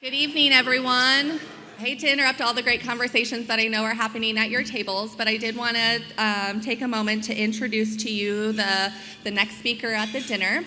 Good evening, everyone. I hate to interrupt all the great conversations that I know are happening at your tables, but I did want to take a moment to introduce to you the next speaker at the dinner.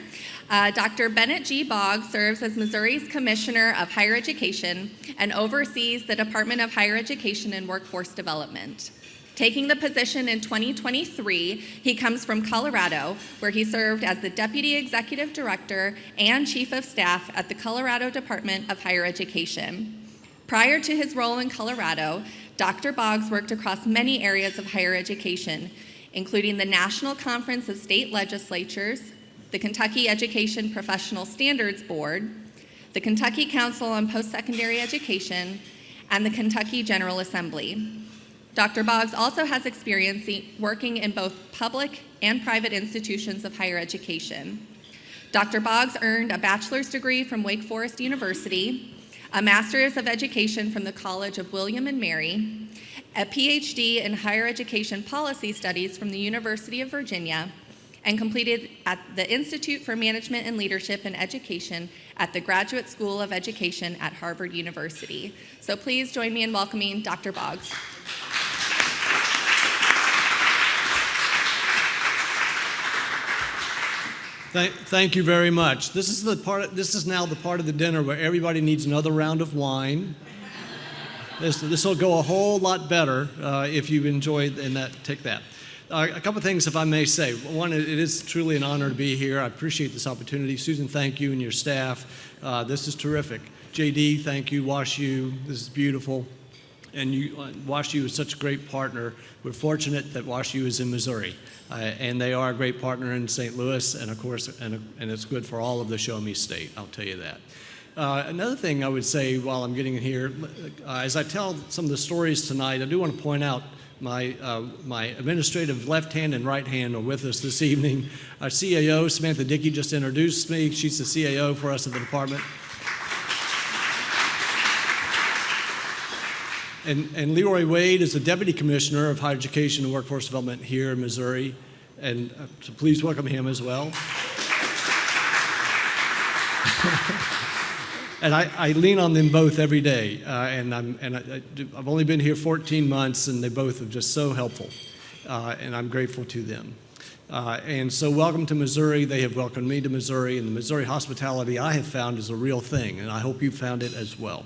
Dr. Bennett G. Boggs serves as Missouri's Commissioner of Higher Education and oversees the Department of Higher Education and Workforce Development. Taking the position in 2023, he comes from Colorado, where he served as the Deputy Executive Director and Chief of Staff at the Colorado Department of Higher Education. Prior to his role in Colorado, Dr. Boggs worked across many areas of higher education, including the National Conference of State Legislatures, the Kentucky Education Professional Standards Board, the Kentucky Council on Post-Secondary Education, and the Kentucky General Assembly. Dr. Boggs also has experience working in both public and private institutions of higher education. Dr. Boggs earned a bachelor's degree from Wake Forest University, a master's of education from the College of William and Mary, a PhD in higher education policy studies from the University of Virginia, and completed at the Institute for Management and Leadership in Education at the Graduate School of Education at Harvard University. So please join me in welcoming Dr. Boggs. Thank you very much. This is now the part of the dinner where everybody needs another round of wine. This will go a whole lot better if you enjoyed and take that. A couple of things, if I may say. One, it is truly an honor to be here. I appreciate this opportunity. Susan, thank you and your staff. This is terrific. JD, thank you. WashU, this is beautiful. And WashU is such a great partner. We're fortunate that WashU is in Missouri. And they are a great partner in St. Louis, and of course, and it's good for all of the Show Me State, I'll tell you that. Another thing I would say while I'm getting here, as I tell some of the stories tonight, I do want to point out my administrative left hand and right hand are with us this evening. Our CAO, Samantha Dickey, just introduced me. She's the CAO for us at the department. And Leroy Wade is the Deputy Commissioner of Higher Education and Workforce Development here in Missouri, and so please welcome him as well. And I lean on them both every day, I've only been here 14 months, and they both are just so helpful, and I'm grateful to them. And so welcome to Missouri. They have welcomed me to Missouri, and the Missouri hospitality I have found is a real thing, and I hope you found it as well.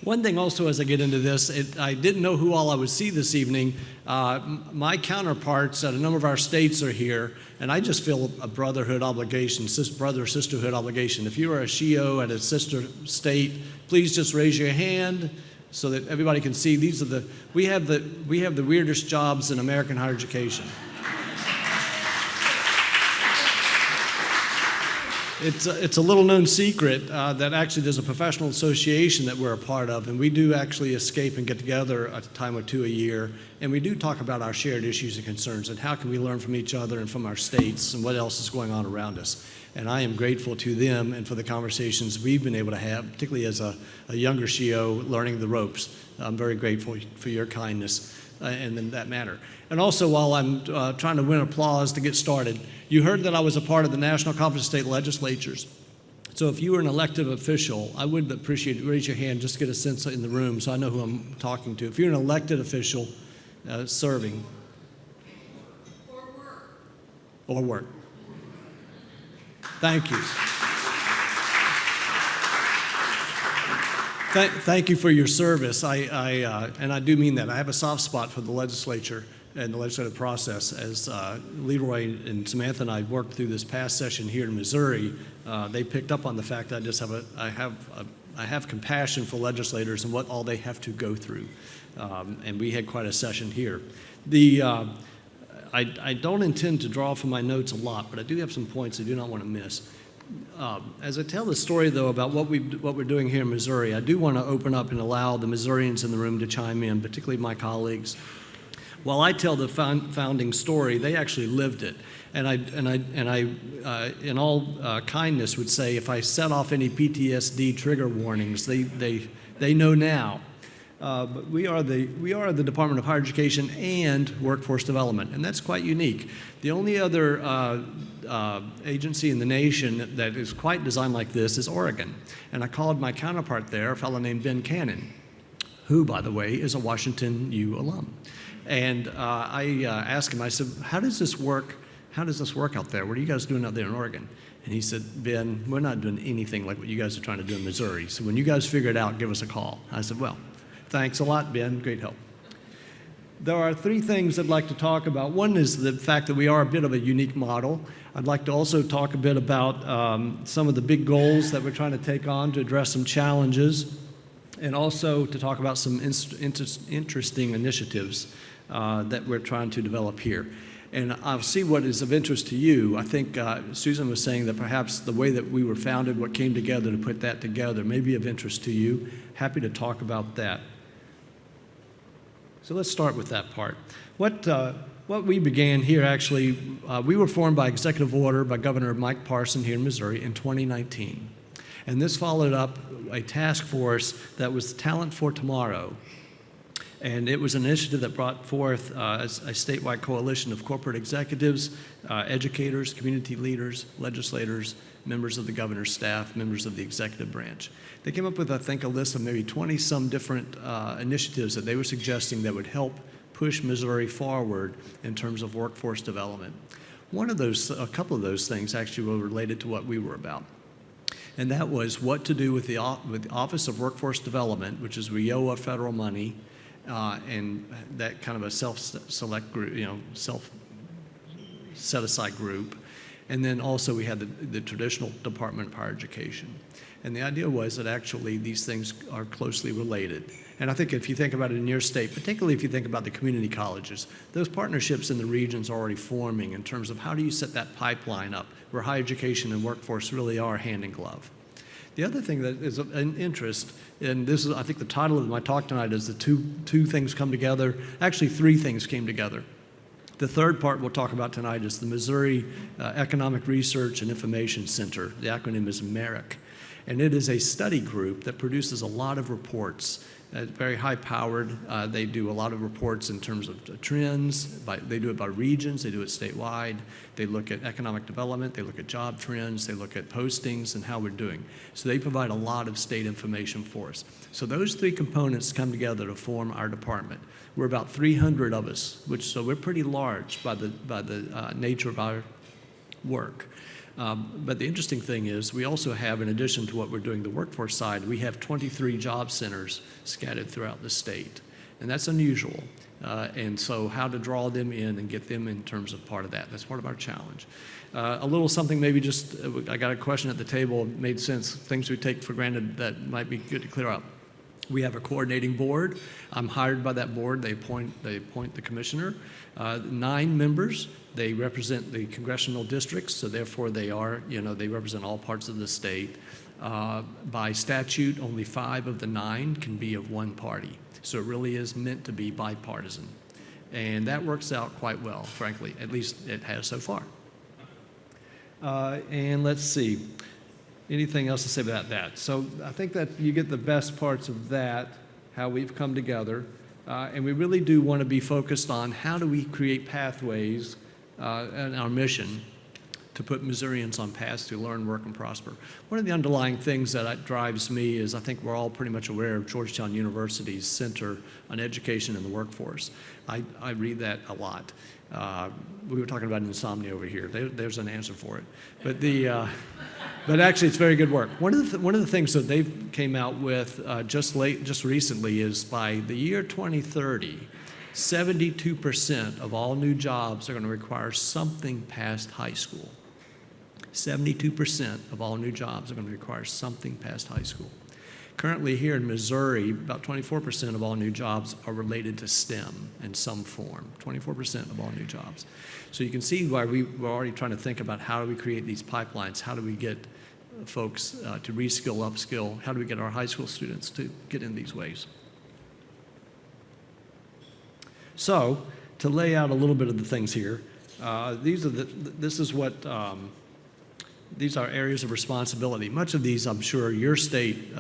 One thing also as I get into this, I didn't know who all I would see this evening. My counterparts at a number of our states are here, and I just feel a brotherhood obligation, sisterhood obligation. If you are a SHIO at a sister state, please just raise your hand so that everybody can see. We have the weirdest jobs in American higher education. It's a little-known secret that actually there's a professional association that we're a part of, and we do actually escape and get together a time or two a year, and we do talk about our shared issues and concerns and how can we learn from each other and from our states and what else is going on around us. And I am grateful to them and for the conversations we've been able to have, particularly as a younger SHIO learning the ropes. I'm very grateful for your kindness and in that matter. And also, while I'm trying to win applause to get started, you heard that I was a part of the National Conference of State Legislatures. So if you were an elected official, I would appreciate it. Raise your hand, just to get a sense in the room so I know who I'm talking to. If you're an elected official serving. Or work. Thank you. Thank you for your service. And I do mean that. I have a soft spot for the legislature and the legislative process. As Leroy and Samantha and I worked through this past session here in Missouri, they picked up on the fact that I have compassion for legislators and what all they have to go through. And we had quite a session here. I don't intend to draw from my notes a lot, but I do have some points I do not want to miss. As I tell the story, though, about what we're doing here in Missouri, I do want to open up and allow the Missourians in the room to chime in, particularly my colleagues. While I tell the founding story, they actually lived it. And I, in all kindness, would say if I set off any PTSD trigger warnings, they know now. But we are the Department of Higher Education and Workforce Development, and that's quite unique. The only other agency in the nation that is quite designed like this is Oregon. And I called my counterpart there, a fellow named Ben Cannon, who, by the way, is a Washington U alum. And I asked him, I said, how does this work? How does this work out there? What are you guys doing out there in Oregon? And he said, Ben, we're not doing anything like what you guys are trying to do in Missouri. So when you guys figure it out, give us a call. I said, well, thanks a lot, Ben. Great help. There are three things I'd like to talk about. One is the fact that we are a bit of a unique model. I'd like to also talk a bit about some of the big goals that we're trying to take on to address some challenges, and also to talk about some interesting initiatives that we're trying to develop here. And I'll see what is of interest to you. I think Susan was saying that perhaps the way that we were founded, what came together to put that together, may be of interest to you. Happy to talk about that. So let's start with that part. What we began here, actually, we were formed by executive order by Governor Mike Parson here in Missouri in 2019. And this followed up a task force that was Talent for Tomorrow. And it was an initiative that brought forth a statewide coalition of corporate executives, educators, community leaders, legislators, members of the governor's staff, members of the executive branch. They came up with, I think, a list of maybe 20-some different initiatives that they were suggesting that would help push Missouri forward in terms of workforce development. A couple of those things actually were related to what we were about. And that was what to do with the Office of Workforce Development, which is WIOA federal money, and that kind of a self-select group, self-set-aside group. And then also we had the traditional Department of Higher Education. And the idea was that actually these things are closely related. And I think if you think about it in your state, particularly if you think about the community colleges, those partnerships in the regions are already forming in terms of how do you set that pipeline up where higher education and workforce really are hand in glove. The other thing that is of an interest, and this is, I think the title of my talk tonight is the two things come together. Actually, three things came together. The third part we'll talk about tonight is the Missouri Economic Research and Information Center. The acronym is MERIC. And it is a study group that produces a lot of reports, very high-powered. They do a lot of reports in terms of trends. They do it by regions. They do it statewide. They look at economic development. They look at job trends. They look at postings and how we're doing. So they provide a lot of state information for us. So those three components come together to form our department. We're about 300 of us, so we're pretty large by the nature of our work. But the interesting thing is we also have, in addition to what we're doing the workforce side, we have 23 job centers scattered throughout the state. And that's unusual. And so how to draw them in and get them in terms of part of that. That's part of our challenge. A little something maybe just, I got a question at the table, made sense, things we take for granted that might be good to clear up. We have a coordinating board. I'm hired by that board. They appoint the commissioner. 9 members. They represent the congressional districts, so therefore they represent all parts of the state. By statute, only 5 of the 9 can be of one party. So it really is meant to be bipartisan. And that works out quite well, frankly. At least it has so far. And let's see. Anything else to say about that? So I think that you get the best parts of that, how we've come together. And we really do want to be focused on how do we create pathways and our mission to put Missourians on paths to learn, work, and prosper. One of the underlying things that drives me is I think we're all pretty much aware of Georgetown University's Center on Education and the Workforce. I read that a lot. We were talking about insomnia over here. There's an answer for it. But actually, it's very good work. One of the things that they came out with just recently is by the year 2030, 72% of all new jobs are going to require something past high school. 72% of all new jobs are going to require something past high school. Currently here in Missouri, about 24% of all new jobs are related to STEM in some form, 24% of all new jobs. So you can see why we're already trying to think about how do we create these pipelines, how do we get folks to reskill, upskill, how do we get our high school students to get in these ways. So to lay out a little bit of the things here, this is what these are areas of responsibility. Much of these, I'm sure, your state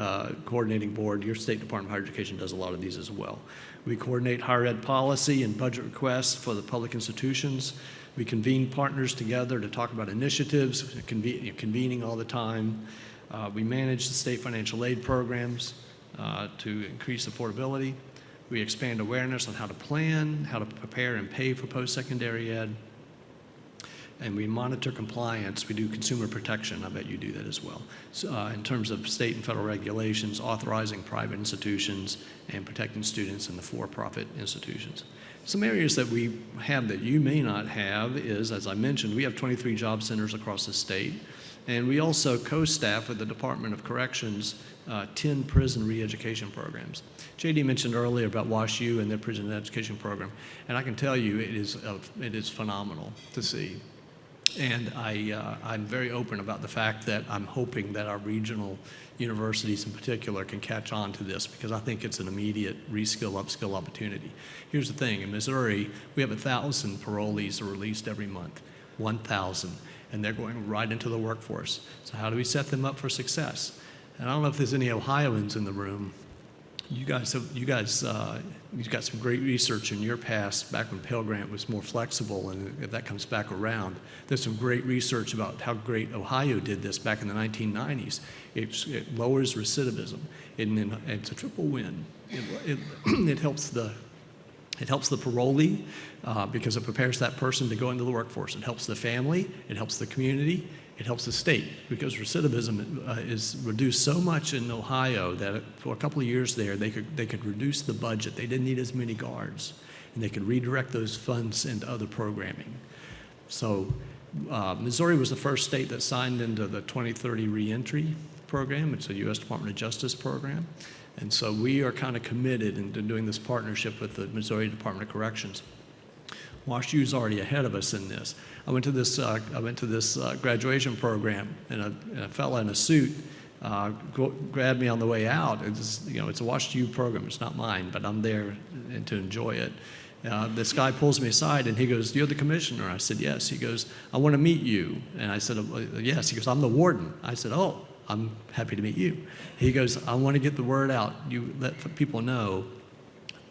coordinating board, your state Department of Higher Education does a lot of these as well. We coordinate higher ed policy and budget requests for the public institutions. We convene partners together to talk about initiatives, convening all the time. We manage the state financial aid programs to increase affordability. We expand awareness on how to plan, how to prepare and pay for post-secondary ed. And we monitor compliance. We do consumer protection. I bet you do that as well. So, in terms of state and federal regulations, authorizing private institutions and protecting students in the for-profit institutions. Some areas that we have that you may not have is, as I mentioned, we have 23 job centers across the state. And we also co-staff with the Department of Corrections 10 prison re-education programs. JD mentioned earlier about Wash U and their prison education program. And I can tell you it is phenomenal to see. And I'm very open about the fact that I'm hoping that our regional universities in particular can catch on to this, because I think it's an immediate reskill, upskill opportunity. Here's the thing, in Missouri, we have 1,000 parolees are released every month, 1,000, and they're going right into the workforce. So how do we set them up for success? And I don't know if there's any Ohioans in the room. You guys you've got some great research in your past, back when Pell Grant was more flexible, and if that comes back around, there's some great research about how great Ohio did this back in the 1990s. It lowers recidivism, and it's a triple win. It helps the parolee because it prepares that person to go into the workforce. It helps the family, it helps the community, it helps the state, because recidivism is reduced so much in Ohio that for a couple of years there, they could reduce the budget. They didn't need as many guards, and they could redirect those funds into other programming. So Missouri was the first state that signed into the 2030 reentry program. It's a U.S. Department of Justice program. And so we are kind of committed into doing this partnership with the Missouri Department of Corrections. Wash U's already ahead of us in this. I went to this graduation program, and a fella in a suit grabbed me on the way out. It's a Wash U program. It's not mine, but I'm there to enjoy it. This guy pulls me aside, and he goes, "You're the commissioner?" I said, "Yes." He goes, "I want to meet you." And I said, "Yes." He goes, "I'm the warden." I said, "Oh, I'm happy to meet you." He goes, "I want to get the word out. You let people know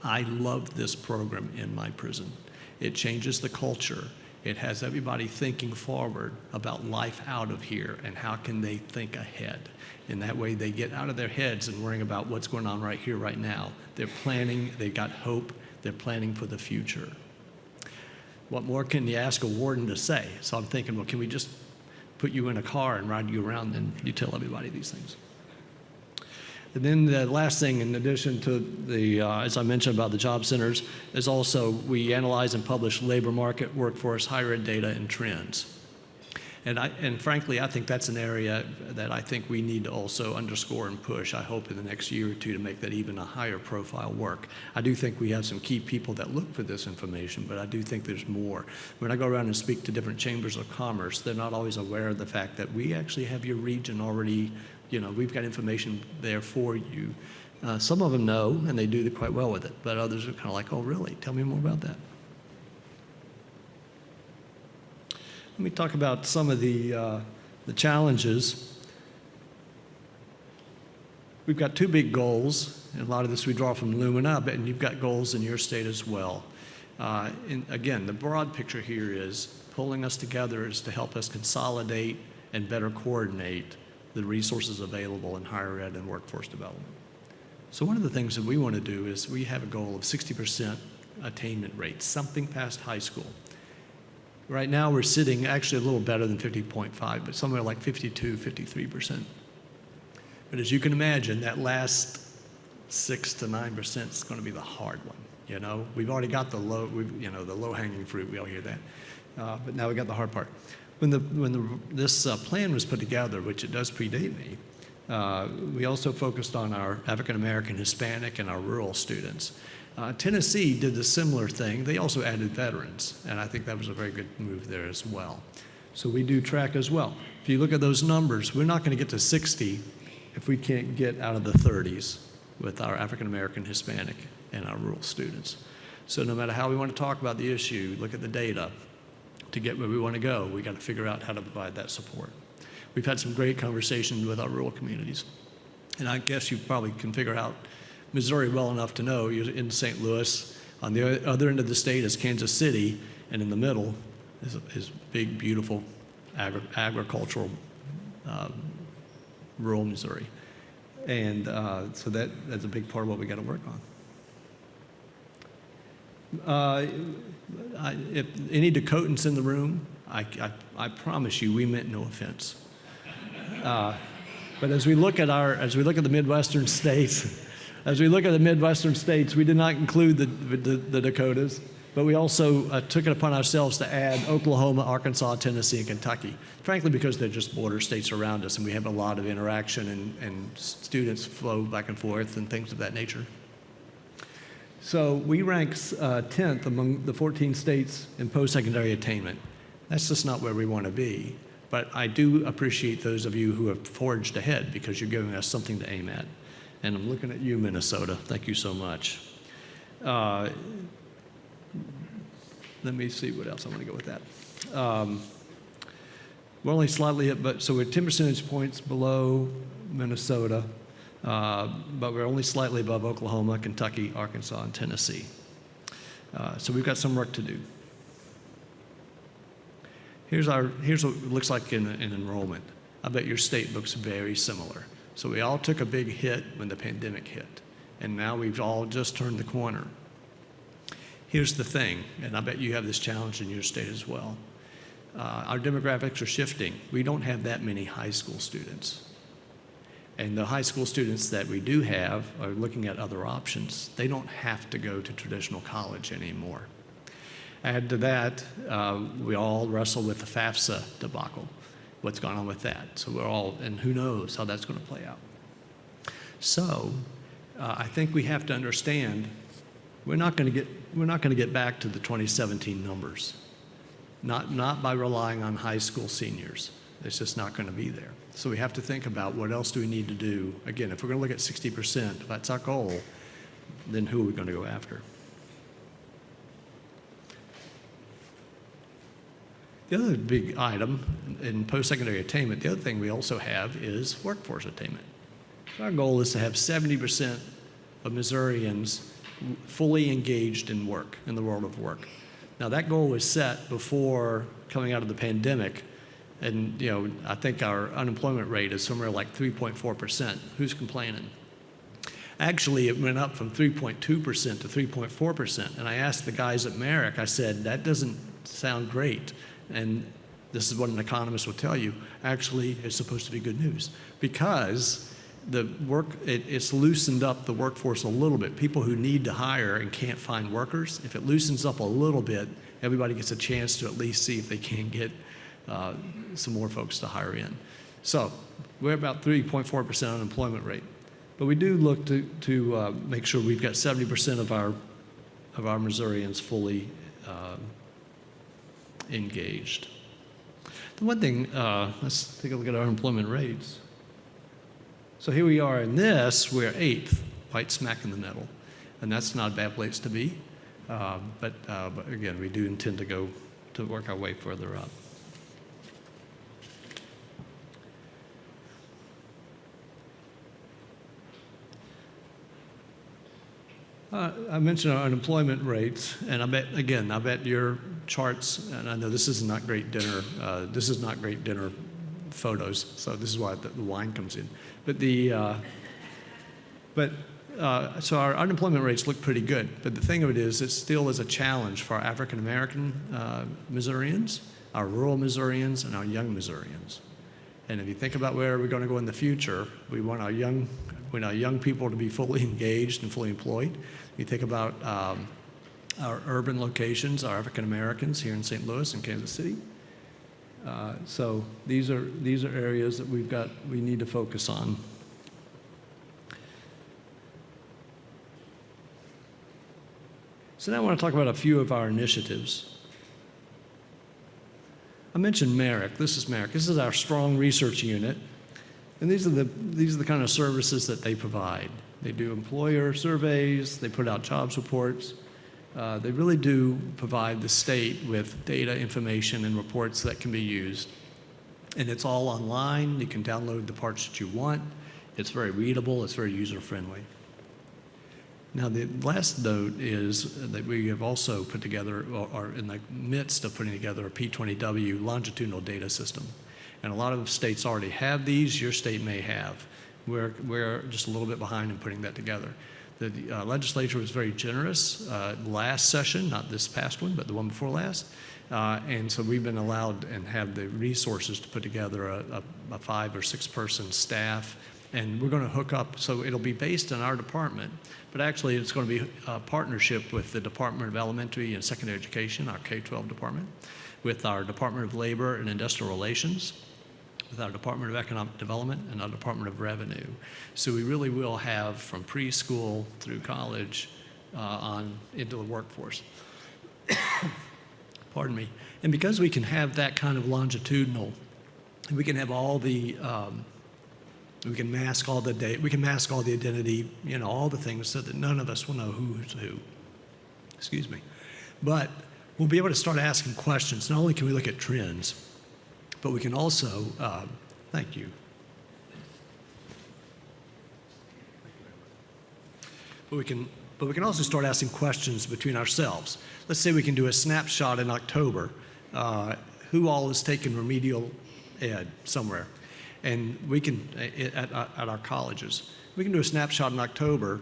I love this program in my prison. It changes the culture. It has everybody thinking forward about life out of here and how can they think ahead. And that way they get out of their heads and worrying about what's going on right here, right now. They're planning, they've got hope, they're planning for the future." What more can you ask a warden to say? So I'm thinking, well, can we just put you in a car and ride you around and you tell everybody these things? And then the last thing, in addition to the, as I mentioned about the job centers, is also we analyze and publish labor market, workforce, higher ed data, and trends. And frankly, I think that's an area that I think we need to also underscore and push, I hope, in the next year or two, to make that even a higher profile work. I do think we have some key people that look for this information, but I do think there's more. When I go around and speak to different chambers of commerce, they're not always aware of the fact that we actually have your region already. We've got information there for you. Some of them know, and they do quite well with it, but others are kind of like, "Oh, really? Tell me more about that." Let me talk about some of the challenges. We've got two big goals, and a lot of this we draw from Lumina, and you've got goals in your state as well. And again, the broad picture here is pulling us together is to help us consolidate and better coordinate the resources available in higher ed and workforce development. So one of the things that we want to do is we have a goal of 60% attainment rate, something past high school. Right now we're sitting actually a little better than 50.5, but somewhere like 52, 53%. But as you can imagine, that last 6 to 9% is going to be the hard one. We've already got the low-hanging fruit. We all hear that, but now we got the hard part. When this plan was put together, which it does predate me, we also focused on our African American, Hispanic, and our rural students. Tennessee did a similar thing. They also added veterans, and I think that was a very good move there as well. So we do track as well. If you look at those numbers, we're not going to get to 60 if we can't get out of the 30s with our African American, Hispanic, and our rural students. So no matter how we want to talk about the issue, look at the data. To get where we want to go, we got to figure out how to provide that support. we've had some great conversations with our rural communities. And I guess you probably can figure out Missouri well enough to know you're in St. Louis. On the other end of the state is Kansas City, and in the middle is big, beautiful agricultural rural Missouri. And so that's a big part of what we got to work on. If any Dakotans in the room, I promise you we meant no offense. But as we look at the Midwestern states, we did not include the Dakotas, but we also took it upon ourselves to add Oklahoma, Arkansas, Tennessee, and Kentucky, frankly because they're just border states around us, and we have a lot of interaction and students flow back and forth and things of that nature. So we rank 10th among the 14 states in post-secondary attainment. That's just not where we want to be. But I do appreciate those of you who have forged ahead because you're giving us something to aim at. And I'm looking at you, Minnesota. Thank you so much. Let me see what else I want to go with that. We're only slightly, so we're 10 percentage points below Minnesota, but we're only slightly above Oklahoma, Kentucky, Arkansas, and Tennessee. So we've got some work to do. Here's what it looks like in enrollment. I bet your state looks very similar. So we all took a big hit when the pandemic hit, and now we've all just turned the corner. Here's the thing, and I bet you have this challenge in your state as well. Our demographics are shifting. We don't have that many high school students. And the high school students that we do have are looking at other options. They don't have to go to traditional college anymore. Add to that, we all wrestle with the FAFSA debacle, what's gone on with that. So and who knows how that's going to play out. So I think we have to understand we're not going to get back to the 2017 numbers, not by relying on high school seniors. It's just not going to be there. So we have to think about what else do we need to do. Again, if we're going to look at 60%, if that's our goal, then who are we going to go after? The other big item in post-secondary attainment, the other thing we also have is workforce attainment. So our goal is to have 70% of Missourians fully engaged in work, in the world of work. Now that goal was set before coming out of the pandemic, and I think our unemployment rate is somewhere like 3.4%. Who's complaining? Actually, it went up from 3.2% to 3.4%, and I asked the guys at Merrick, I said, that doesn't sound great. And this is what an economist will tell you. Actually, it's supposed to be good news because it's loosened up the workforce a little bit. People who need to hire and can't find workers, if it loosens up a little bit, everybody gets a chance to at least see if they can get some more folks to hire in. So we're about 3.4% unemployment rate. But we do look to make sure we've got 70% of our Missourians fully engaged. The one thing, let's take a look at our unemployment rates. So here we are in this, we're 8th, right smack in the middle. And that's not a bad place to be. But again, we do intend to work our way further up. I mentioned our unemployment rates, and I bet your charts, and I know this is not great dinner photos, so this is why the wine comes in. So our unemployment rates look pretty good, but the thing of it is, it still is a challenge for our African American Missourians, our rural Missourians, and our young Missourians. And if you think about where we're going to go in the future, we want our young people to be fully engaged and fully employed. You think about our urban locations, our African Americans here in St. Louis and Kansas City. So these are areas that we need to focus on. So now I want to talk about a few of our initiatives. I mentioned Merrick. This is Merrick. This is our strong research unit. And these are the kind of services that they provide. They do employer surveys, they put out jobs reports. They really do provide the state with data, information, and reports that can be used. And it's all online. You can download the parts that you want. It's very readable. It's very user-friendly. Now, the last note is that we have also put together, or are in the midst of putting together, a P20W longitudinal data system. And a lot of states already have these. Your state may have. We're just a little bit behind in putting that together. The legislature was very generous last session, not this past one, but the one before last. And so we've been allowed and have the resources to put together a 5 or 6 person staff. And we're going to hook up, so it'll be based in our department, but actually it's going to be a partnership with the Department of Elementary and Secondary Education, our K-12 department, with our Department of Labor and Industrial Relations, with our Department of Economic Development and our Department of Revenue. So we really will have from preschool through college on into the workforce. Pardon me. And because we can have that kind of longitudinal, we can have all the, we can mask all the data, we can mask all the identity, you know, all the things so that none of us will know who's who. Excuse me. But we'll be able to start asking questions. Not only can we look at trends, but we can also, thank you. But we can also start asking questions between ourselves. Let's say we can do a snapshot in October. Who all has taken remedial ed somewhere? And we can, at our colleges, we can do a snapshot in October,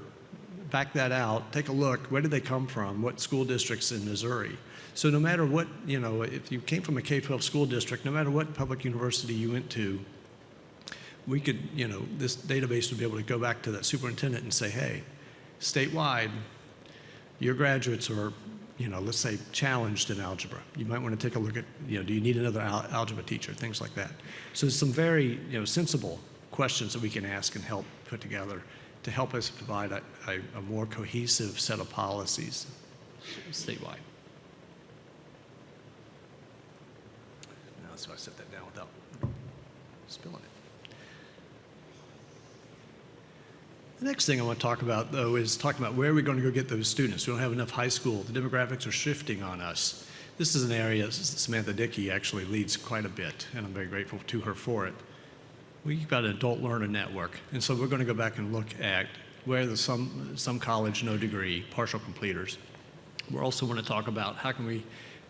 back that out, take a look, where did they come from, what school districts in Missouri. So no matter what, you know, if you came from a K-12 school district, no matter what public university you went to, we could, you know, this database would be able to go back to that superintendent and say, hey, statewide, your graduates are, you know, let's say challenged in algebra. You might want to take a look at, you know, do you need another algebra teacher, things like that. So there's some very, you know, sensible questions that we can ask and help put together to help us provide a more cohesive set of policies statewide. Now, so I set that down without spilling it. The next thing I want to talk about, though, is talking about where are we going to go get those students. We don't have enough high school. The demographics are shifting on us. This is an area Samantha Dickey actually leads quite a bit, and I'm very grateful to her for it. We've got an adult learner network, and so we're going to go back and look at where the some college, no degree, partial completers. We're also going to talk about how can we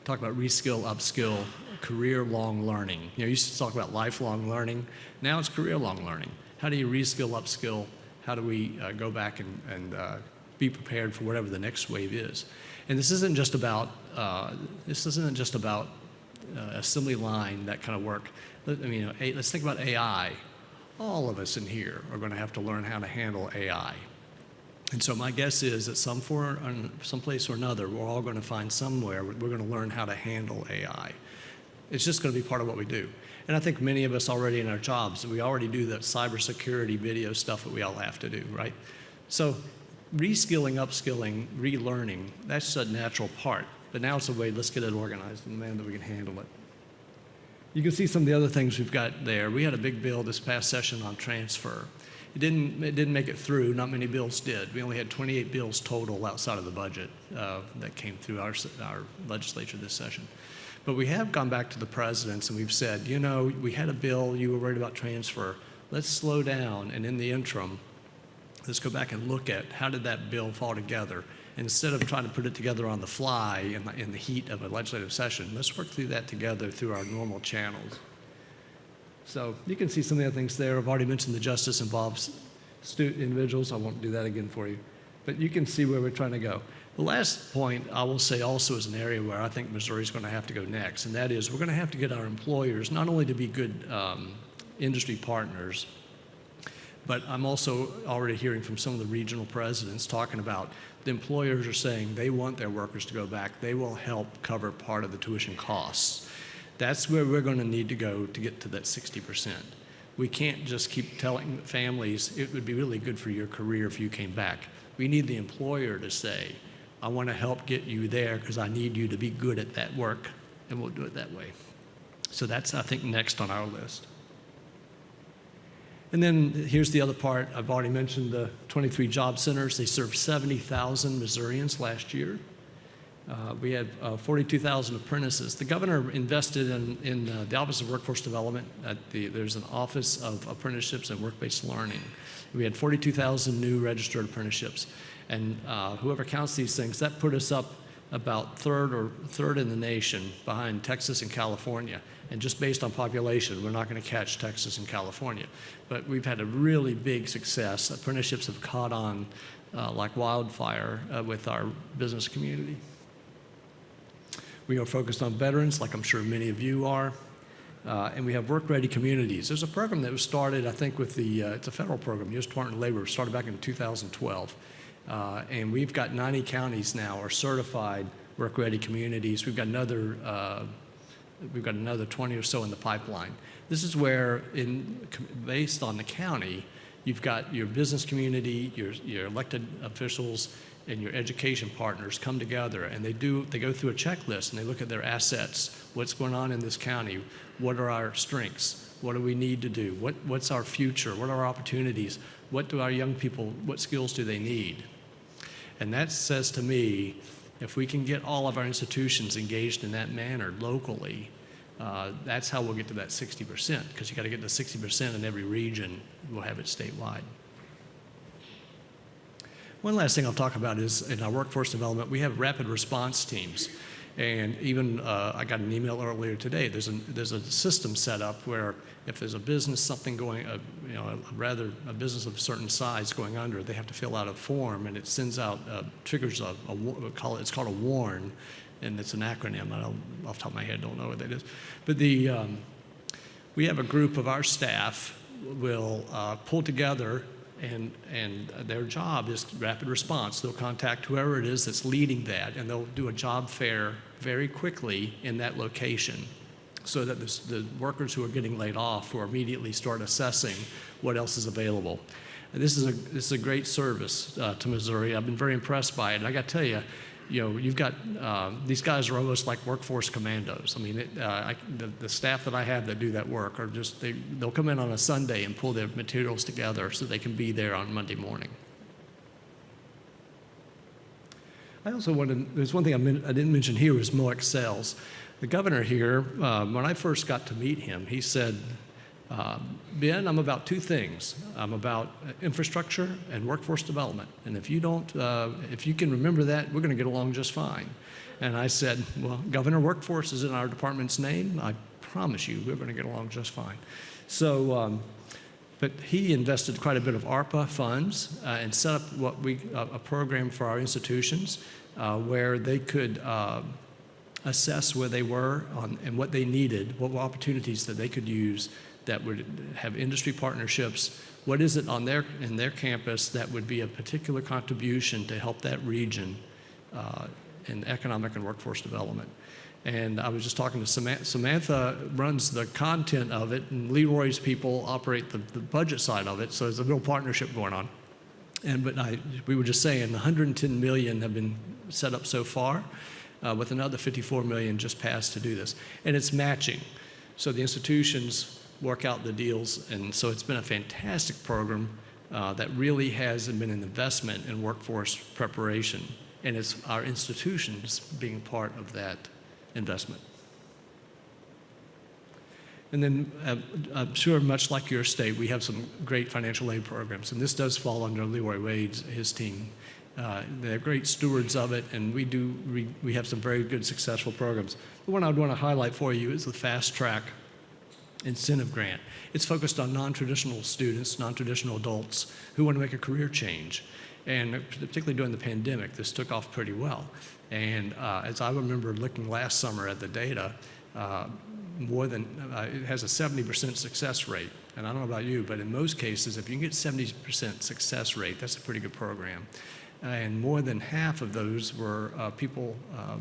talk about reskill, upskill, career-long learning. You know, you used to talk about lifelong learning. Now it's career-long learning. How do you reskill, upskill? How do we go back and be prepared for whatever the next wave is? And this isn't just about assembly line, that kind of work. I mean, let's think about AI. All of us in here are going to have to learn how to handle AI. And so my guess is that some place or another, we're all going to find somewhere we're going to learn how to handle AI. It's just going to be part of what we do. And I think many of us already in our jobs, we already do the cybersecurity video stuff that we all have to do, right? So reskilling, upskilling, relearning, that's a natural part. But now it's a way, let's get it organized in a manner that we can handle it. You can see some of the other things we've got there. We had a big bill this past session on transfer. It didn't make it through. Not many bills did. We only had 28 bills total outside of the budget that came through our legislature this session. But we have gone back to the presidents and we've said, you know, we had a bill, you were worried about transfer. Let's slow down, and in the interim, let's go back and look at how did that bill fall together. And instead of trying to put it together on the fly in the heat of a legislative session, let's work through that together through our normal channels. So you can see some of the other things there. I've already mentioned the justice involves individuals. I won't do that again for you. But you can see where we're trying to go. The last point I will say also is an area where I think Missouri is going to have to go next, and that is we're going to have to get our employers not only to be good industry partners, but I'm also already hearing from some of the regional presidents talking about the employers are saying they want their workers to go back. They will help cover part of the tuition costs. That's where we're going to need to go to get to that 60%. We can't just keep telling families it would be really good for your career if you came back. We need the employer to say, I want to help get you there because I need you to be good at that work, and we'll do it that way. So that's, I think, next on our list. And then here's the other part. I've already mentioned the 23 job centers. They served 70,000 Missourians last year. We had 42,000 apprentices. The governor invested in the Office of Workforce Development. There's an Office of Apprenticeships and Work-Based Learning. We had 42,000 new registered apprenticeships. And whoever counts these things, that put us up about third in the nation behind Texas and California. And just based on population, we're not going to catch Texas and California. But we've had a really big success. Apprenticeships have caught on like wildfire with our business community. We are focused on veterans, like I'm sure many of you are. And we have work-ready communities. There's a program that was started, I think, with it's a federal program, U.S. Department of Labor, started back in 2012. And we've got 90 counties now are certified work-ready communities. We've got another 20 or so in the pipeline. This is where, based on the county, you've got your business community, your elected officials, and your education partners come together, and they go through a checklist, and they look at their assets. What's going on in this county? What are our strengths? What do we need to do? What's our future? What are our opportunities? What do our young people, what skills do they need? And that says to me, if we can get all of our institutions engaged in that manner locally, that's how we'll get to that 60%, because you got to get to 60% in every region. We'll have it statewide. One last thing I'll talk about is in our workforce development, we have rapid response teams. And even I got an email earlier today. There's a system set up where if there's a business, something going, a business of a certain size going under, they have to fill out a form, and it sends out, triggers it's called a WARN, and it's an acronym. I don't, off the top of my head, don't know what that is. But we have a group of our staff will pull together, and their job is rapid response. They'll contact whoever it is that's leading that, and they'll do a job fair very quickly in that location, so that the workers who are getting laid off will immediately start assessing what else is available. And this is a great service to Missouri. I've been very impressed by it. And I got to tell you, you've got these guys are almost like workforce commandos. I mean, the staff that I have that do that work are just they'll come in on a Sunday and pull their materials together so they can be there on Monday morning. I also there's one thing I didn't mention here was Mo Excels. The governor here, when I first got to meet him, he said, Ben, I'm about two things. I'm about infrastructure and workforce development. And if you can remember that, we're going to get along just fine. And I said, well, Governor, workforce is in our department's name. I promise you, we're going to get along just fine. So, but he invested quite a bit of ARPA funds and set up a program for our institutions where they could assess where they were and what they needed, what were opportunities that they could use that would have industry partnerships. What is it in their campus that would be a particular contribution to help that region in economic and workforce development? And I was just talking to Samantha. Samantha runs the content of it, and Leroy's people operate the budget side of it, so there's a real partnership going on. We were just saying 110 million have been set up so far, with another 54 million just passed to do this. And it's matching. So the institutions work out the deals, and so it's been a fantastic program that really has been an investment in workforce preparation, and it's our institutions being part of that investment. And then I'm sure, much like your state, we have some great financial aid programs, and this does fall under Leroy Wade's, his team. They're great stewards of it, and we have some very good, successful programs. The one I would want to highlight for you is the Fast Track Incentive Grant. It's focused on non-traditional students, non-traditional adults who want to make a career change. And particularly during the pandemic, this took off pretty well. And as I remember looking last summer at the data, it has a 70% success rate. And I don't know about you, but in most cases, if you can get 70% success rate, that's a pretty good program. And more than half of those were people, I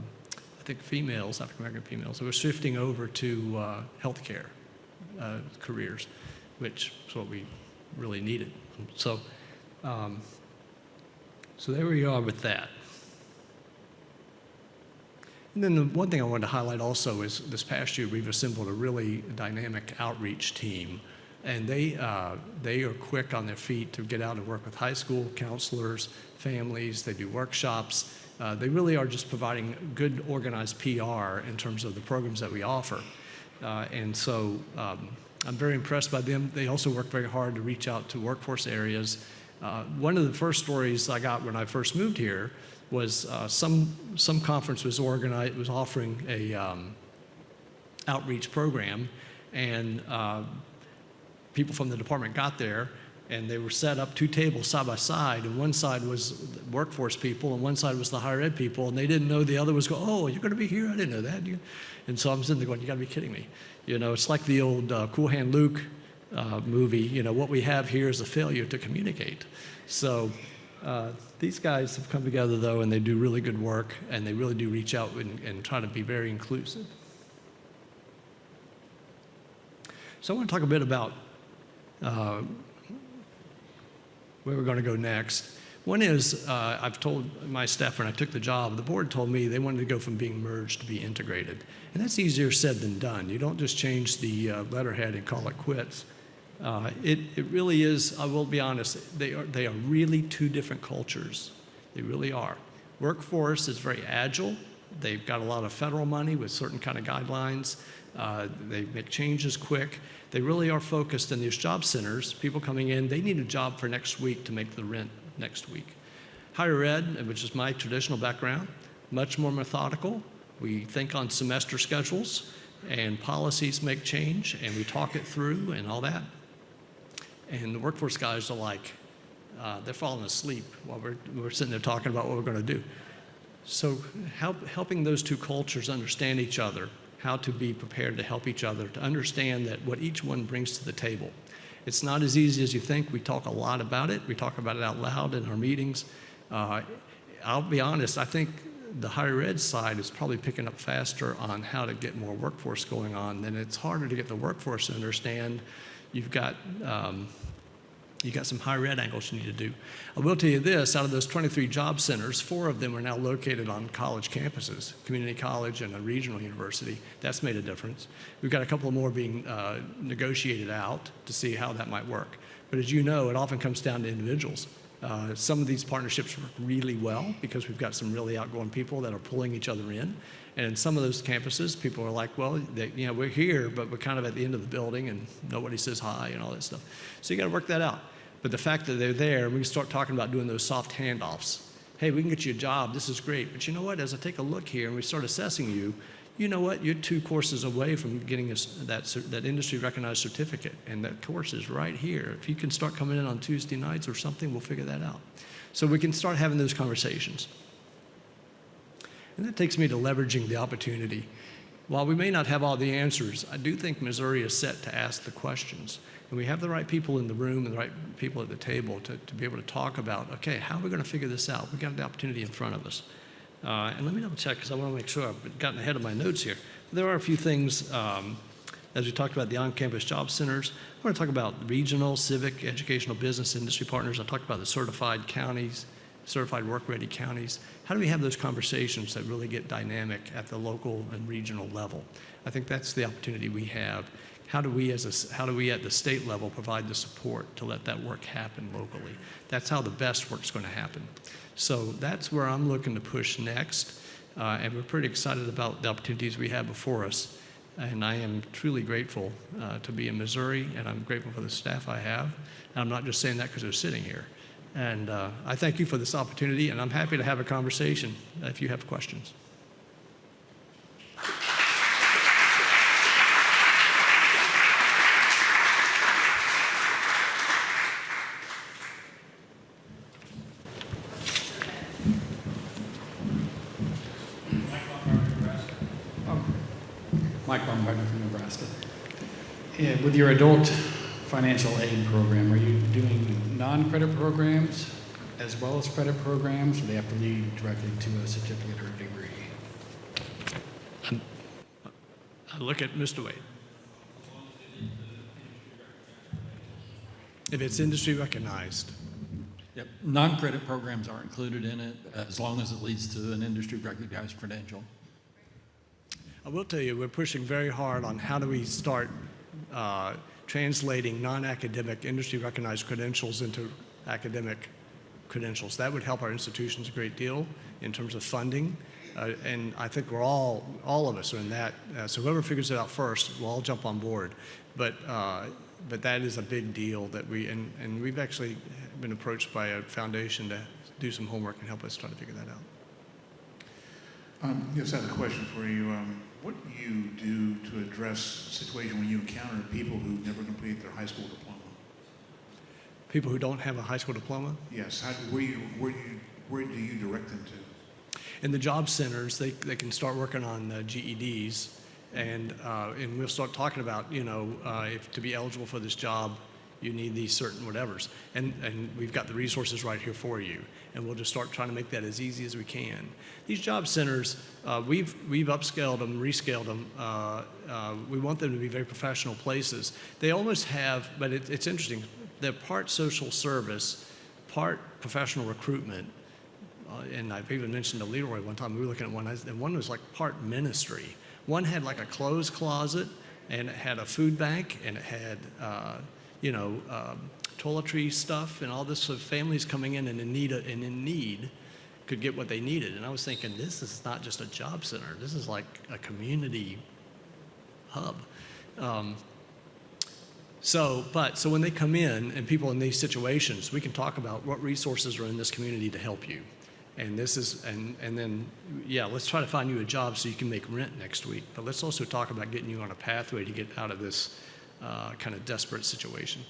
think females, African-American females, who were shifting over to healthcare careers, which is what we really needed. So there we are with that. And then the one thing I wanted to highlight also is this past year we've assembled a really dynamic outreach team And they are quick on their feet to get out and work with high school counselors, families. They do workshops. They really are just providing good organized PR in terms of the programs that we offer. And so I'm very impressed by them. They also work very hard to reach out to workforce areas. One of the first stories I got when I first moved here was some conference was offering a outreach program, and people from the department got there, and they were set up 2 tables side by side, and one side was workforce people and one side was the higher ed people, and they didn't know the other was going, oh, you're going to be here? I didn't know that. And so I'm sitting there going, you got to be kidding me. It's like the old Cool Hand Luke movie. What we have here is a failure to communicate. So these guys have come together, though, and they do really good work, and they really do reach out and try to be very inclusive. So I want to talk a bit about where we're going to go next. One is, I've told my staff when I took the job, the board told me they wanted to go from being merged to be integrated. And that's easier said than done. You don't just change the letterhead and call it quits. It really is, I will be honest, they are really 2 different cultures. They really are. Workforce is very agile. They've got a lot of federal money with certain kind of guidelines. They make changes quick. They really are focused in these job centers. People coming in, they need a job for next week to make the rent next week. Higher ed, which is my traditional background, much more methodical. We think on semester schedules, and policies make change, and we talk it through and all that. And the workforce guys are like, they're falling asleep while we're sitting there talking about what we're going to do. So helping those 2 cultures understand each other, how to be prepared to help each other, to understand that what each one brings to the table. It's not as easy as you think. We talk a lot about it. We talk about it out loud in our meetings. I'll be honest, I think the higher ed side is probably picking up faster on how to get more workforce going on. Then it's harder to get the workforce to understand you've got some higher ed angles you need to do. I will tell you this, out of those 23 job centers, 4 of them are now located on college campuses, community college and a regional university. That's made a difference. We've got a couple more being negotiated out to see how that might work. But as you know, it often comes down to individuals. Some of these partnerships work really well because we've got some really outgoing people that are pulling each other in. And in some of those campuses, people are like, well, we're here, but we're kind of at the end of the building and nobody says hi and all that stuff. So you got to work that out. But the fact that they're there, we can start talking about doing those soft handoffs. Hey, we can get you a job. This is great. But you know what? As I take a look here and we start assessing you, you know what? You're 2 courses away from getting that industry recognized certificate. And that course is right here. If you can start coming in on Tuesday nights or something, we'll figure that out. So we can start having those conversations. And that takes me to leveraging the opportunity. While we may not have all the answers, I do think Missouri is set to ask the questions. And we have the right people in the room and the right people at the table to be able to talk about, okay, how are we going to figure this out? We've got the opportunity in front of us. And let me double check because I want to make sure I've gotten ahead of my notes here. There are a few things, as we talked about the on-campus job centers. I want to talk about regional, civic, educational, business, industry partners. I talked about the certified counties, certified work-ready counties. How do we have those conversations that really get dynamic at the local and regional level? I think that's the opportunity we have. How do we at the state level provide the support to let that work happen locally? That's how the best work's going to happen. So that's where I'm looking to push next, and we're pretty excited about the opportunities we have before us. And I am truly grateful to be in Missouri, and I'm grateful for the staff I have. And I'm not just saying that because they're sitting here. And I thank you for this opportunity, and I'm happy to have a conversation if you have questions. Mike Baumgartner from Nebraska. And with your adult financial aid program, are you doing non-credit programs as well as credit programs, or do they have to lead directly to a certificate or a degree? I look at Mr. Wade. If it's industry recognized. Yep, non-credit programs are included in it as long as it leads to an industry recognized credential. I will tell you, we're pushing very hard on how do we start translating non-academic industry-recognized credentials into academic credentials. That would help our institutions a great deal in terms of funding. And I think we're all of us are in that. So whoever figures it out first, we'll all jump on board. But that is a big deal that and we've actually been approached by a foundation to do some homework and help us try to figure that out. Yes, I have a question for you. What do you do to address a situation when you encounter people who never complete their high school diploma? People who don't have a high school diploma? Yes. Where do you direct them to? In the job centers, they can start working on GEDs, and we'll start talking about, if to be eligible for this job, you need these certain whatevers. And we've got the resources right here for you. And we'll just start trying to make that as easy as we can. These job centers, we've upscaled them, rescaled them. We want them to be very professional places. They almost have, but it's interesting, they're part social service, part professional recruitment. And I've even mentioned to Leroy one time, we were looking at one, and one was like part ministry. One had like a clothes closet, and it had a food bank, and it had, toiletry stuff, and all this. So families coming in and in need could get what they needed. And I was thinking, this is not just a job center. This is like a community hub. So when they come in and people in these situations, we can talk about what resources are in this community to help you. And this is, and then, let's try to find you a job so you can make rent next week. But let's also talk about getting you on a pathway to get out of this kind of desperate situation.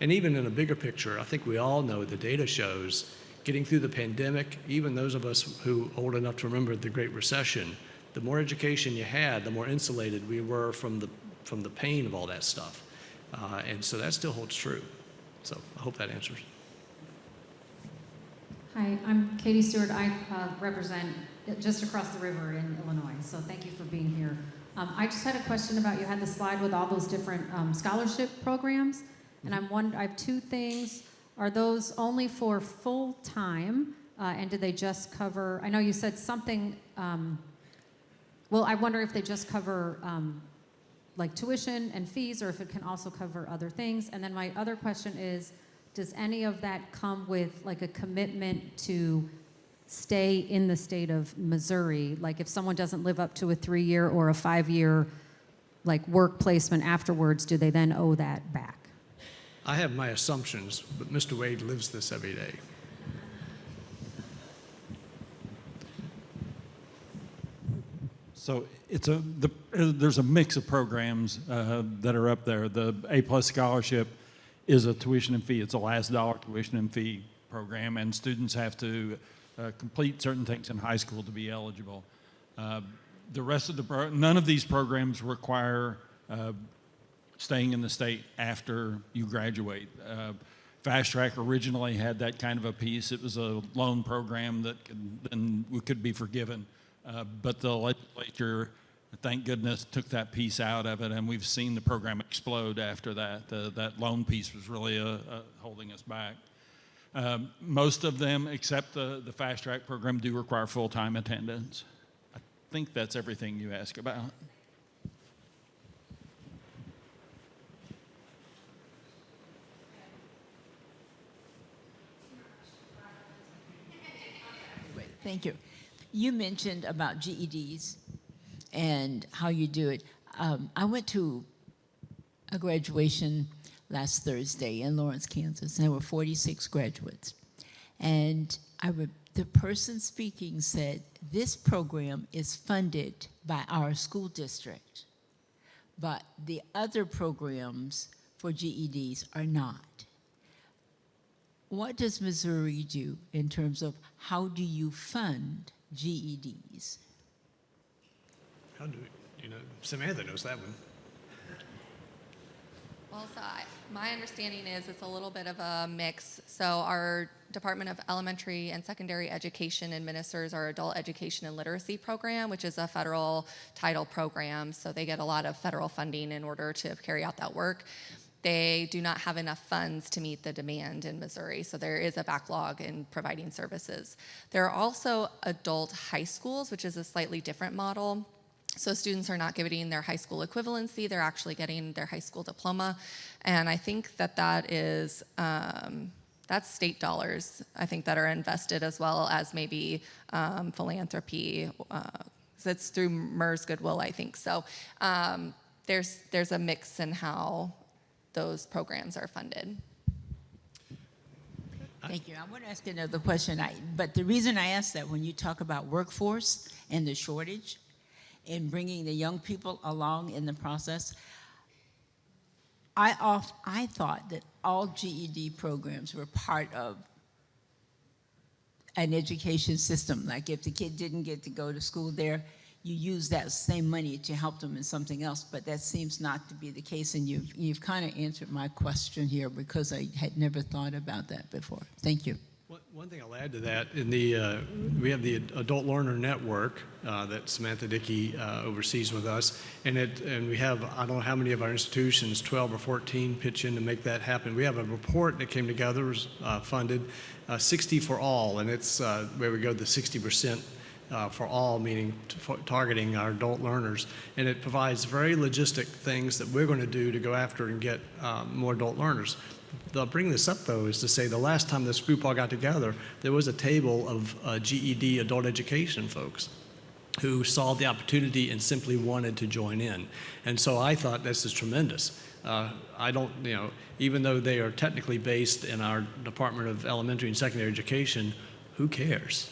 And even in a bigger picture, I think we all know the data shows getting through the pandemic, even those of us who are old enough to remember the Great Recession, the more education you had, the more insulated we were from the pain of all that stuff. And so that still holds true. So I hope that answers. Hi, I'm Katie Stewart. I represent just across the river in Illinois, so thank you for being here. I just had a question about, you had the slide with all those different scholarship programs, and I have two things. Are those only for full-time, and do they just cover, I know you said something, I wonder if they just cover like tuition and fees, or if it can also cover other things. And then my other question is, does any of that come with like a commitment to stay in the state of Missouri? Like if someone doesn't live up to a 3-year or a 5-year like work placement afterwards, do they then owe that back? I have my assumptions, but Mr. Wade lives this every day. So there's a mix of programs that are up there. The A+ scholarship is a tuition and fee. It's a last dollar tuition and fee program, and students have to complete certain things in high school to be eligible. The rest of none of these programs require staying in the state after you graduate. Fast Track originally had that kind of a piece. It was a loan program that could be forgiven. But the legislature, thank goodness, took that piece out of it, and we've seen the program explode after that. That loan piece was really holding us back. Most of them, except the Fast Track program, do require full-time attendance. I think that's everything you ask about. Thank you. You mentioned about GEDs and how you do it. I went to a graduation last Thursday in Lawrence, Kansas, and there were 46 graduates. And the person speaking said, this program is funded by our school district, but the other programs for GEDs are not. What does Missouri do in terms of how do you fund GEDs? How do we, Samantha knows that one. Well, so my understanding is it's a little bit of a mix. So our Department of Elementary and Secondary Education administers our Adult Education and Literacy Program, which is a federal title program. So they get a lot of federal funding in order to carry out that work. They do not have enough funds to meet the demand in Missouri, so there is a backlog in providing services. There are also adult high schools, which is a slightly different model. So students are not getting their high school equivalency, they're actually getting their high school diploma. And I think that is, that's state dollars, I think, that are invested, as well as maybe philanthropy. It's through MERS Goodwill, I think. So there's a mix in how those programs are funded. Thank you. I want to ask another question. But the reason I ask that, when you talk about workforce and the shortage and bringing the young people along in the process, I thought that all GED programs were part of an education system. Like if the kid didn't get to go to school there, you use that same money to help them in something else, but that seems not to be the case, and you've kind of answered my question here, because I had never thought about that before. Thank you. One thing I'll add to that, we have the Adult Learner Network that Samantha Dickey oversees with us, and we have, I don't know how many of our institutions, 12 or 14, pitch in to make that happen. We have a report that came together, was funded, 60 for all, and it's where we go to the 60% for all, meaning targeting our adult learners. And it provides very logistic things that we're going to do to go after and get more adult learners. I'll bring this up, though, is to say the last time this group all got together, there was a table of GED adult education folks who saw the opportunity and simply wanted to join in. And so I thought this is tremendous. I don't, even though they are technically based in our Department of Elementary and Secondary Education, who cares?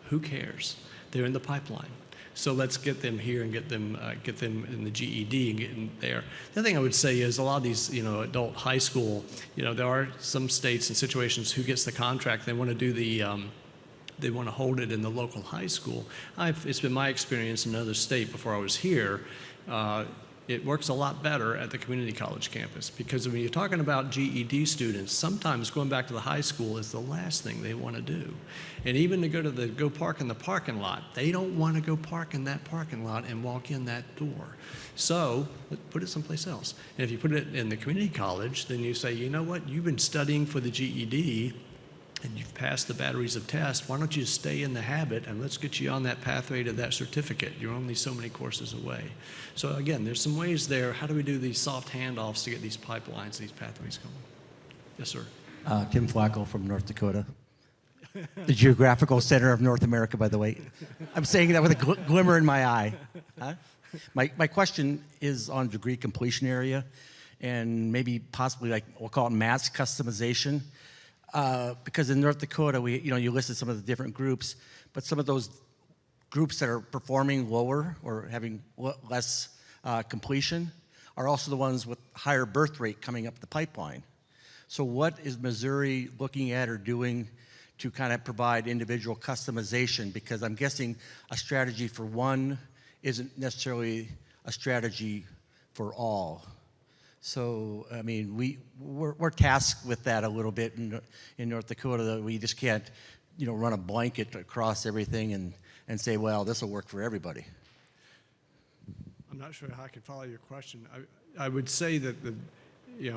Who cares? They're in the pipeline. So let's get them here and get them in the GED and get in there. The other thing I would say is a lot of these, adult high school, there are some states and situations who gets the contract. They want to do they want to hold it in the local high school. It's been my experience in another state before I was here. It works a lot better at the community college campus, because when you're talking about GED students, sometimes going back to the high school is the last thing they want to do. And even to go park in the parking lot, they don't want to go park in that parking lot and walk in that door. So put it someplace else. And if you put it in the community college, then you say, you know what, you've been studying for the GED, and you've passed the batteries of tests, why don't you stay in the habit and let's get you on that pathway to that certificate. You're only so many courses away. So again, there's some ways there. How do we do these soft handoffs to get these pipelines, these pathways going? Yes, sir. Tim Flacco from North Dakota. The geographical center of North America, by the way. I'm saying that with a glimmer in my eye. Huh? My question is on degree completion area, and maybe possibly, like, we'll call it mass customization. Because in North Dakota, you listed some of the different groups, but some of those groups that are performing lower or having less completion are also the ones with higher birth rate coming up the pipeline. So what is Missouri looking at or doing to kind of provide individual customization? Because I'm guessing a strategy for one isn't necessarily a strategy for all. So, I mean, we're tasked with that a little bit in North Dakota, that we just can't, run a blanket across everything and say, well, this will work for everybody. I'm not sure how I could follow your question. I would say that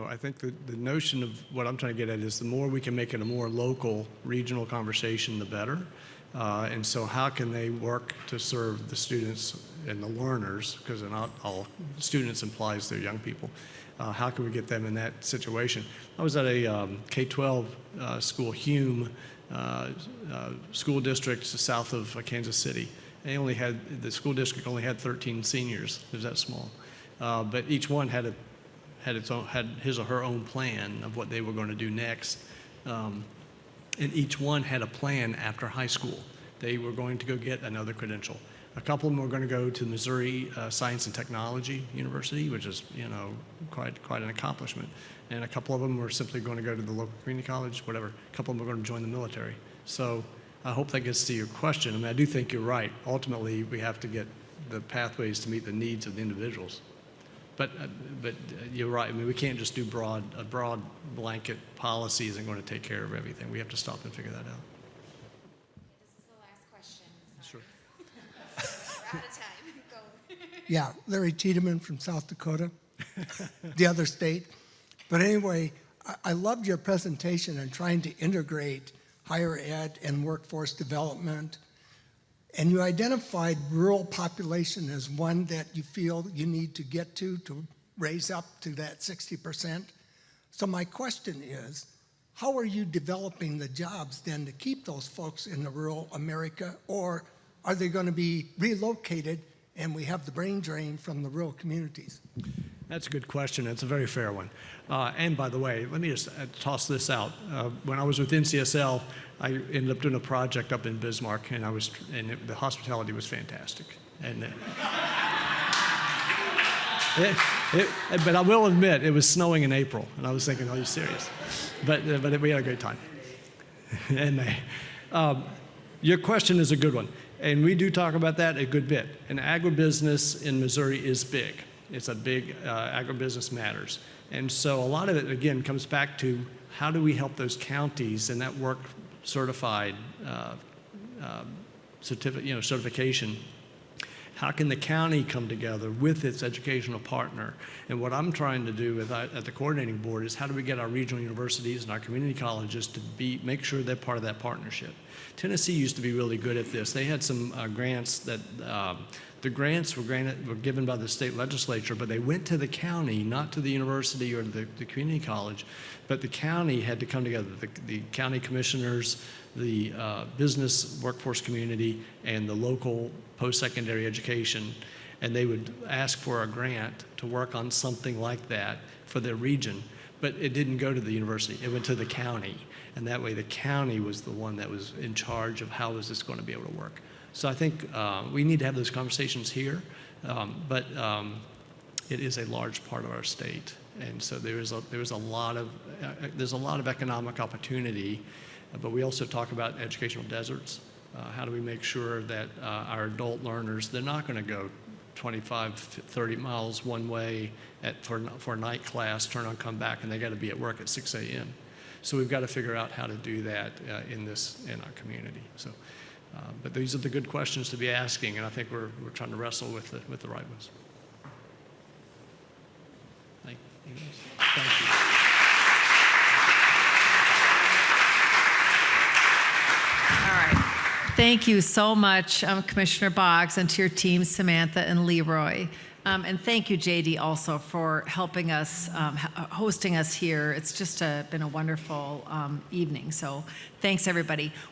I think the notion of what I'm trying to get at is the more we can make it a more local, regional conversation, the better. And so how can they work to serve the students and the learners, because not all students implies they're young people. How can we get them in that situation? I was at a K-12 school, Hume school district south of Kansas City. The school district only had 13 seniors. It was that small. But each one had his or her own plan of what they were going to do next. And each one had a plan after high school. They were going to go get another credential. A couple of them were going to go to Missouri Science and Technology University, which is, quite an accomplishment. And a couple of them were simply going to go to the local community college, whatever. A couple of them were going to join the military. So I hope that gets to your question. I mean, I do think you're right. Ultimately, we have to get the pathways to meet the needs of the individuals. But you're right. I mean, we can't just do a broad blanket policy isn't going to take care of everything. We have to stop and figure that out. This is the last question. Sure. We're out of time. Go. Yeah, Larry Tiedemann from South Dakota, the other state. But anyway, I loved your presentation and trying to integrate higher ed and workforce development and you identified rural population as one that you feel you need to get to raise up to that 60%. So my question is, how are you developing the jobs then to keep those folks in the rural America, or are they going to be relocated and we have the brain drain from the rural communities? That's a good question. It's a very fair one. And by the way, let me just toss this out. When I was with NCSL, I ended up doing a project up in Bismarck, and the hospitality was fantastic. And but I will admit, it was snowing in April, and I was thinking, are you serious? But we had a great time. And your question is a good one. And we do talk about that a good bit. And agribusiness in Missouri is big. It's a big, agribusiness matters. And so a lot of it, again, comes back to how do we help those counties and that work certified certification. How can the county come together with its educational partner? And what I'm trying to do at the coordinating board is how do we get our regional universities and our community colleges to make sure they're part of that partnership. Tennessee used to be really good at this. They had some grants that the grants were given by the state legislature, but they went to the county, not to the university or the community college, but the county had to come together. The county commissioners, the business workforce community, and the local post-secondary education, and they would ask for a grant to work on something like that for their region, but it didn't go to the university, it went to the county, and that way the county was the one that was in charge of how is this going to be able to work. So I think we need to have those conversations here, but it is a large part of our state, and so there's a lot of economic opportunity, but we also talk about educational deserts. How do we make sure that our adult learners, they're not going to go 25, 30 miles one way for a night class, turn on, come back, and they got to be at work at 6 a.m. So we've got to figure out how to do that in our community. So, but these are the good questions to be asking, and I think we're trying to wrestle with the right ones. Thank you. Thank you so much, Commissioner Boggs, and to your team, Samantha and Leroy. And thank you, JD, also for helping us, hosting us here. It's just been a wonderful evening. So thanks, everybody.